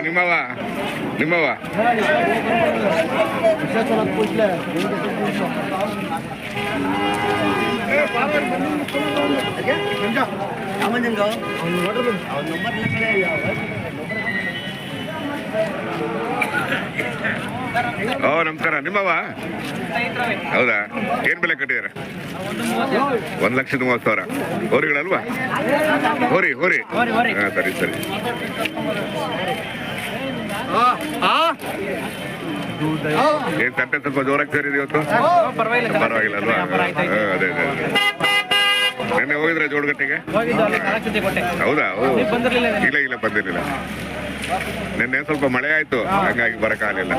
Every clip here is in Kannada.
ನಿಮ್ಮವ ನಿಮ್ಮವ ಓ ನಮಸ್ಕಾರ. ನಿಮ್ಮವ ಹೌದಾ? ಏನ್ ಬೆಲೆ ಕಟ್ಟಿದಾರೆ? 1,30,30,000. ಹೋರಿಗಳಲ್ವಾ? ಹೋರಿ ಹೋರಿ. ಹಾ ಸರಿ ಸರಿ. ಏನ್ ತಟ್ಟೆ ಸ್ವಲ್ಪ ಜೋರಾಗಿ ಸೇರಿದೆ ಇವತ್ತು? ಪರವಾಗಿಲ್ಲ ಅಲ್ವಾ? ಅದೇ ಅದೇ. ನೆನ್ನೆ ಹೋಗಿದ್ರೆ ಜೋಡಗಟ್ಟೆಗೆ? ಹೌದಾ? ಇಲ್ಲ ಇಲ್ಲ ಬಂದಿರಲಿಲ್ಲ. ನಿನ್ನೆ ಸ್ವಲ್ಪ ಮಳೆ ಆಯ್ತು, ಹಂಗಾಗಿ ಬರಕ್ಕಾಗಲಿಲ್ಲ.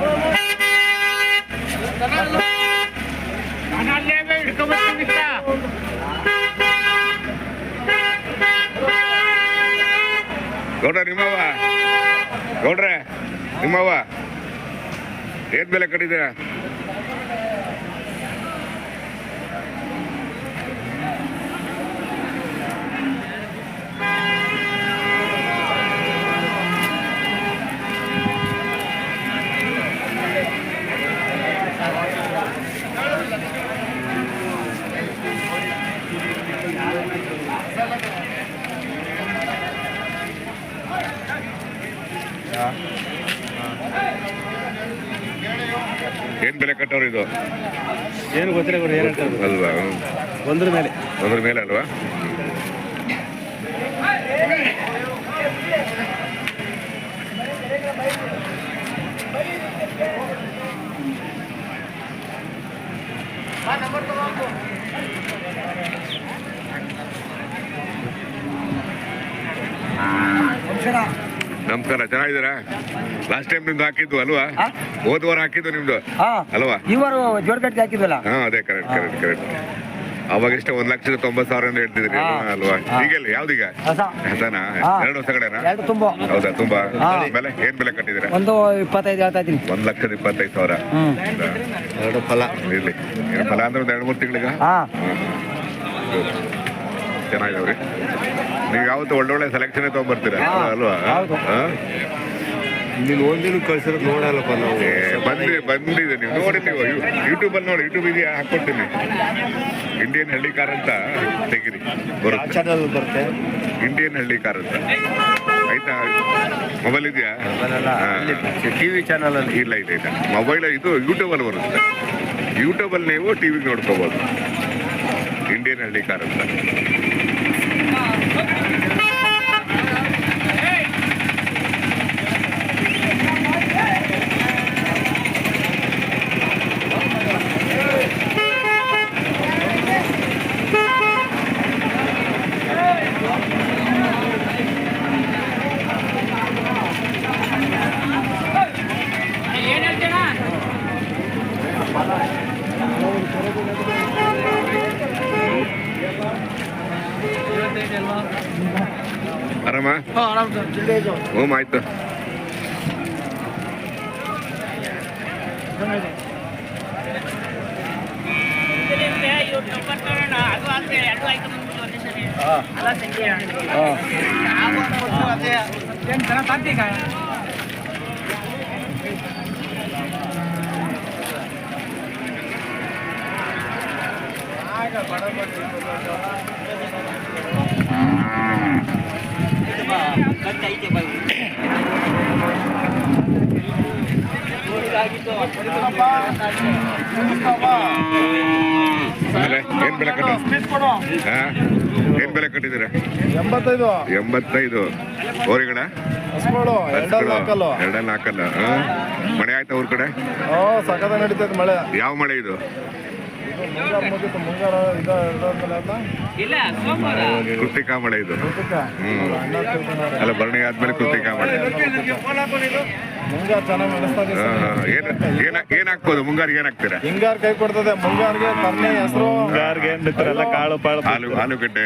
ಗೌಡ್ರ ನಿಮ್ಮವ, ಗೌಡ್ರೆ ನಿಮ್ಮವ ಏನ್ ಬೆಲೆ ಕಟ್ಟಿದ್ದೀರಾ? ಏನ್ ಬೆಲೆ ಕಟ್ಟೋರು ಇದು? ಏನು ಗೊತ್ತಿಲ್ಲ ಅಲ್ವಾ? ಒಂದ್ರ ಮೇಲೆ ಅಲ್ವಾ? ನಮಸ್ಕಾರ, ಚೆನ್ನಾಗಿದ್ದೀರಾ? ಲಾಸ್ಟ್ ಟೈಮ್ ನಿಮ್ದು ಹಾಕಿದ್ದು ಅಲ್ವಾ? ಹೋದ ವಾರ ಹಾಕಿದ್ದು ನಿಮ್ದು ಅಲ್ವಾ? ಇವರು ಜೋಡಗಟ್ಟಿಗೆ ಹಾಕಿದ್ವಲ್ಲ. ಹಾ ಅದೇ ಕರೆಕ್ಟ್ ಕರೆಕ್ಟ್ ಕರೆಕ್ಟ್. ಅವಾಗ ಇಷ್ಟ 1,90,000 ಹೇಳ್ತಿದ್ರಿ ಅಲ್ವಾ? ಈಗೆಲ್ಲ ಯಾವ್ದೀಗ? ಹಸನಾ? 2 ವರ್ಷ ಕಡೆನಾ? ಹೌದಾ? ತುಂಬಾ ಬೆಲೆ ಏನ್ ಬೆಲೆ ಕಟ್ಟಿದ್ದೀರಾ? 1,25 ಹೇಳ್ತಾ ಇದ್ದೀನಿ. 1,25,000. ಎರಡು ಫಲ ಇರ್ಲಿ. ಫಲ ಅಂದ್ರೆ ಒಂದು 2-3 ತಿಂಗಳಿಗೆ ಚೆನ್ನಾಗಿದವ್ರಿ. ನೀವು ಯಾವತ್ತು ಒಳ್ಳೊಳ್ಳೆ ಸೆಲೆಕ್ಷನ್ ತಗೊಂಡ್ಬರ್ತೀರಾ ಅಲ್ವಾ? ನೀನು ಒಂದಿನ ಕಳ್ಸಿರೋದು ನೋಡಲ್ಲಪ್ಪ ನಾವು. ಬಂದಿದೆ ನೀವು ನೋಡಿ, ನೀವು ಯೂಟ್ಯೂಬಲ್ಲಿ ನೋಡಿ, ಯೂಟ್ಯೂಬ್ ಇದೆಯಾ ಹಾಕ್ಕೊಡ್ತೀನಿ. ಇಂಡಿಯನ್ ಹಳ್ಳಿ ಕಾರ್ ಅಂತ ತೆಗಿರಿ, ಬರುತ್ತೆ ಚಾನಲ್ ಬರುತ್ತೆ. ಇಂಡಿಯನ್ ಹಳ್ಳಿ ಕಾರ್ ಅಂತ ಆಯ್ತಾ? ಮೊಬೈಲ್ ಇದೆಯಾ? ಟಿವಿ ಚಾನಲ್ ಅಲ್ಲಿ ಇಲ್ಲ ಇದೆ ಇದೆ. ಮೊಬೈಲ್ ಇದು ಯೂಟ್ಯೂಬಲ್ಲಿ ಬರುತ್ತೆ. ಯೂಟ್ಯೂಬಲ್ಲಿ ನೀವು ಟಿವಿಗೆ ನೋಡ್ಕೋಬೋದು. ಇಂಡಿಯನ್ ಹಳ್ಳಿ ಕಾರ್ ಅಂತ. ಆರಾಮ? ಓಮ್ ಆಯ್ತು. ಏನ್ ಬೆಲೆ ಕಟ್ಟಿದ್ದೀರಾ? 85. ಹೋರಿಗಳ 2 ಹಾಕಲ್ಲ. ಮಳೆ ಆಯ್ತಾ ಊರ್ ಕಡೆ? ಸಕದ ನಡೀತೈತೆ ಮಳೆ. ಯಾವ ಮಳೆ ಇದು? ಕೃತಿಕಾ ಮಳೆ ಇದು. ಅಲ್ಲ, ಭರಣಿ ಆದ್ಮೇಲೆ ಕೃತಿಕಾ ಮಳೆ. ಏನ್ ಹಾಕ್ಬೋದು ಮುಂಗಾರಿಗೆ? ಏನ್ ಹಾಕ್ತೀರಾ? ಹಿಂಗಾರ್ ಕೈ ಕೊಡ್ತದೆ. ಮುಂಗಾರಿಗೆ ಕರ್ನೆ ಹೆಸರು, ಕಾಳು ಪಾಳು, ಆಲೂಗಡ್ಡೆ,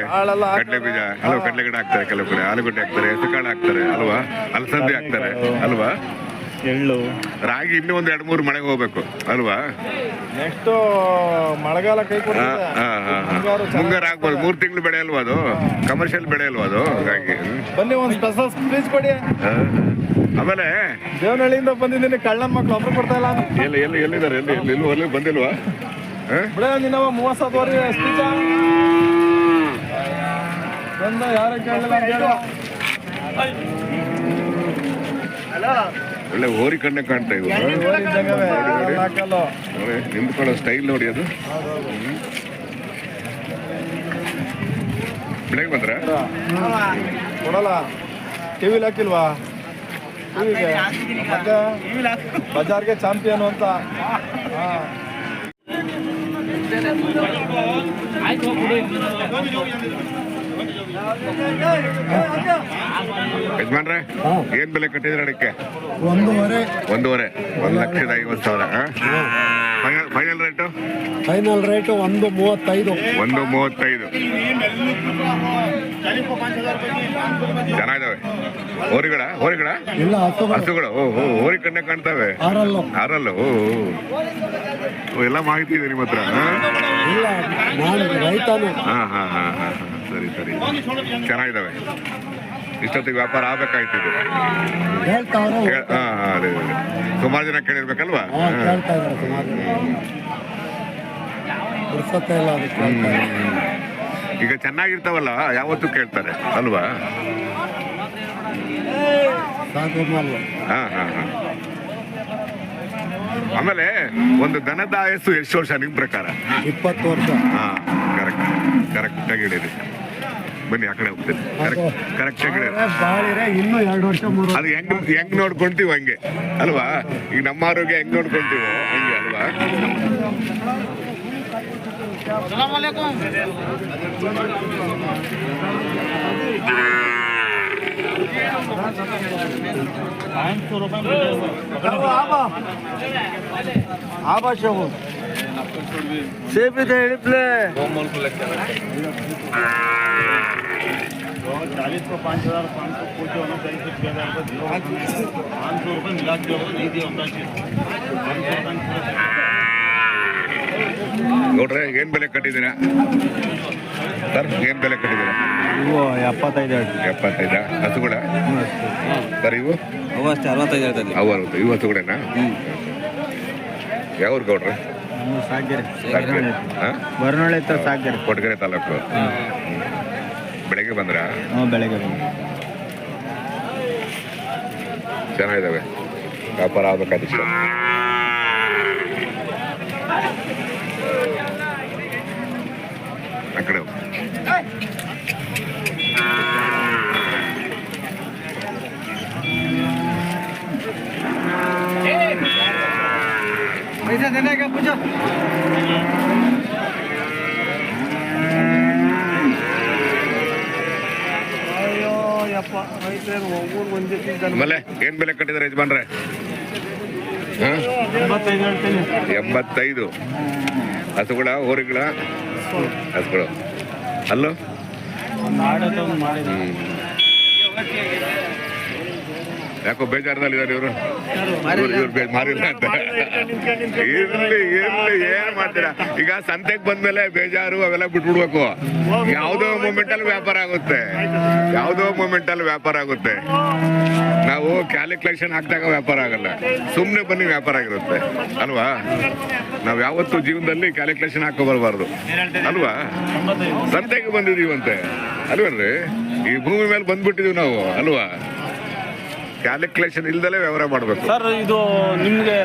ಕಡಲೆ ಬೀಜ, ಕಡಲೆ ಗಿಡ ಹಾಕ್ತಾರೆ ಕೆಲವು ಕಡೆ, ಆಲೂಗಡ್ಡೆ ಹಾಕ್ತಾರೆ, ಹೆಸರು ಕಾಳು ಹಾಕ್ತಾರೆ ಅಲ್ವಾ? ಅಲಸಂದಿ ಹಾಕ್ತಾರೆ ಅಲ್ವಾ? ಎಳ್ಳು ರಾಗಿ ಇನ್ನೂ ಒಂದು 2-3 ಮಳೆಗೆ ಹೋಗ್ಬೇಕು ಅಲ್ವಾ? ನೆಕ್ಸ್ಟ್ ಮಳೆಗಾಲ ಕೈ ಕೊಡ್ತದೆ. ಮುಂಗಾರು ಆಗ್ಬೋದು. 3 ತಿಂಗಳು ಬೆಳೆ ಅಲ್ವಾ ಅದು? ಕಮರ್ಷಿಯಲ್ ಬೆಳೆ ಅಲ್ವಾ ಅದು? ಹಾಗಾಗಿ ಬನ್ನಿ ಒಂದು ಸ್ಪೆಷಲ್ ಸ್ಪೀಚ್ ಕೊಡಿ. ಆಮೇಲೆ ದೇವನಹಳ್ಳಿಯಿಂದ ಬಂದಿದ್ದೀನಿ, ಕಳ್ಳನ ಮಕ್ಳು ಒಬ್ರು ಕೊಡ್ತಾ ಇಲ್ಲ. ಎಲ್ಲಿದ್ದಾರೆ? ಎಲ್ಲಿ ಬಂದಿಲ್ವಾ? ಬಿಡ ನಿನ್ನ 30 ಸ್ಪೀಚ ಬಂದ ಯಾರು ಕೇಳಲಿಲ್ಲ ಅಂತ ಹೇಳು. ಒಳ್ಳೆ ಹೋರಿ ಕಣ್ಣೆ ಕಾಣ್ತಾ ಇವು. ನಿಂತ್ಕೊಳ್ಳೋ ಸ್ಟೈಲ್ ನೋಡಿ ಅದು. ಬೆಳಗ್ಗೆ ಬಂದ್ರ ಕೊಡಲ್ಲ. ಟಿವಿಲಿ ಹಾಕಿಲ್ವಾ? ಟಿವಿಗೆ ಮತ್ತೆ ಬಜಾರ್ಗೆ ಚಾಂಪಿಯನ್ ಅಂತ. ಯಜಮಾನ್ರೆ, ಏನ್ ಬೆಲೆ ಕಟ್ಟಿದ್ರೆ ಅಡಿಕೆ? 1.5 1,50,000. Final rate? Final rate 1.35. 1.35. ಚೆನ್ನಾಗಿದಾವೆ ಹೋರಿಗಳ ಇಲ್ಲ ಹಸುಗಳು. ಹೋರಿ ಕಣ್ಣೆ ಕಾಣ್ತಾವೆ. ಆರಲ್ಲು. ಎಲ್ಲ ಮಾಹಿತಿ ಇದೆ ನಿಮ್ಮ ಹತ್ರ? ಇಲ್ಲ, ನಾನು ರೈತನು. ಹಾ. ಸರಿ. ಚೆನ್ನಾಗಿದಾವೆ. ಇಷ್ಟೊತ್ತಿಗೆ ವ್ಯಾಪಾರ ಆಗ್ಬೇಕಾಯ್ತು ಇದು. ಹೇಳ್ತಾವ್ರೆ. ಅದೇ ಸುಮಾರು ಜನ ಕೇಳಿರ್ಬೇಕಲ್ವಾ? ಕೇಳ್ತಾ ಇದಾರೆ ಸುಮಾರು. ಪುರ್ಸತ್ತೆ ಇಲ್ಲ ಅದಕ್ಕೆ. ಈಗ ಚೆನ್ನಾಗಿರ್ತಾವಲ್ಲ ಯಾವತ್ತೂ ಕೇಳ್ತಾರೆ ಅಲ್ವಾ? ಸಾಕು ಮಾಲ್ವ. ಹಾ. ಆಮೇಲೆ ಒಂದು ದನದ ಆಯಸ್ಸು ಎಷ್ಟು ವರ್ಷ ನಿಮ್ ಪ್ರಕಾರ? 20 ವರ್ಷ. ಹಾ, ಕರೆಕ್ಟ್ ಆಗಿ ಹೇಳಿರಿ. ಬನ್ನಿ ಆ ಕಡೆ ಹೋಗ್ತೇನೆ. ಕರೆಕ್ಟ್ ಆಗಿ ಹೇಳಿರಿ. ಬಾಳಿರೆ ಇನ್ನೂ 2 ವರ್ಷ 3 ವರ್ಷ. ಅದು ಹೆಂಗ್ ನೋಡ್ಕೊಂತೀವಿ ಹಂಗೆ ಅಲ್ವಾ? ಈಗ ನಮ್ಮ ಆರೋಗ್ಯ ಹೆಂಗ್ ನೋಡ್ಕೊಂತೀವೋ ಹಂಗೆ ಅಲ್ವಾ? ಸೇಫ್ ಇದೆ ಹೇಳಿಪ್ಲೆ. 40 को 5,500 पूछो ना, 6,000 500 रुपये मिला के नहीं दिया होता है. ನೋಡ್ರೆ ಏನ್ ಬೆಲೆ ಕಟ್ಟಿದ್ದೀರಾ ಸರ್? ಏನ್ ಬೆಲೆ ಕಟ್ಟಿದ್ದೀರಾ? ಇವು 75. 75 ಹಸುಗಳ ಸರ್? ಇವು ಅವು ಅಷ್ಟೇ 65 ಹೇಳ್ತಾರೆ. ಇವು ಹಸುಗಳೇನಾ? ಯಾವ್ರು ಗೌಡ್ರೆ? ಸಾಗೆರೆ ಹಾ? ಬರನೊಳ್ಳೆ ಹತ್ರ ಸಾಗೆರೆ, ಕೊಟ್ಗೆರೆ ತಾಲೂಕು. ಬೆಳಗ್ಗೆ ಬಂದ್ರ? ಬೆಳಗ್ಗೆ ಬಂದು. ಚೆನ್ನಾಗಿದ್ದಾವೆ. ವ್ಯಾಪಾರ ಆಗ್ಬೇಕಾದಿಷ್ಟ. ಆ ಕಡೆ ಹೋಗು. पैसा देने का पूछो. ಆಮೇಲೆ ಏನ್ ಬೆಲೆ ಕಟ್ಟಿದಾರೆ ಯಜಮಾನ್ರೆ? 85 ಹಸುಗಳ ಹೋರಿಗಳ ಹಸುಗಳು. ಅಲ್ಲೋ ಯಾಕೋ ಬೇಜಾರದಲ್ಲಿದ್ದಾರೆ ಇವರು. ಮಾರಿಲ್ಲ ಅಂತ. ಇರ್ಲಿ ಏನ್ ಮಾಡ್ತೀರಾ? ಈಗ ಸಂತೆಗೆ ಬಂದ್ಮೇಲೆ ಬೇಜಾರು ಅವೆಲ್ಲ ಬಿಟ್ಬಿಡ್ಬೇಕು. ಯಾವುದೋ ಮೂಮೆಂಟ್ ಅಲ್ಲಿ ವ್ಯಾಪಾರ ಆಗುತ್ತೆ. ನಾವು ಕ್ಯಾಲ್ಕುಲೇಷನ್ ಹಾಕಿದಾಗ ವ್ಯಾಪಾರ ಆಗಲ್ಲ. ಸುಮ್ನೆ ಬನ್ನಿ ವ್ಯಾಪಾರ ಆಗಿರುತ್ತೆ ಅಲ್ವಾ? ನಾವ್ ಯಾವತ್ತೂ ಜೀವನದಲ್ಲಿ ಕ್ಯಾಲ್ಕುಲೇಷನ್ ಹಾಕೋ ಬರಬಾರ್ದು ಅಲ್ವಾ? ಸಂತೆಗೆ ಬಂದಿದೀವಂತೆ ಅಲ್ವೇನ್ರಿ? ಈ ಭೂಮಿ ಮೇಲೆ ಬಂದ್ಬಿಟ್ಟಿದೀವಿ ನಾವು ಅಲ್ವಾ? ಕ್ಯಾಲ್ಕುಲೇಷನ್ ಇಲ್ದಲೇ ವ್ಯವಹಾರ ಮಾಡ್ಬೇಕು. ಸರ್ ಇದು ನಿಮ್ಗೆ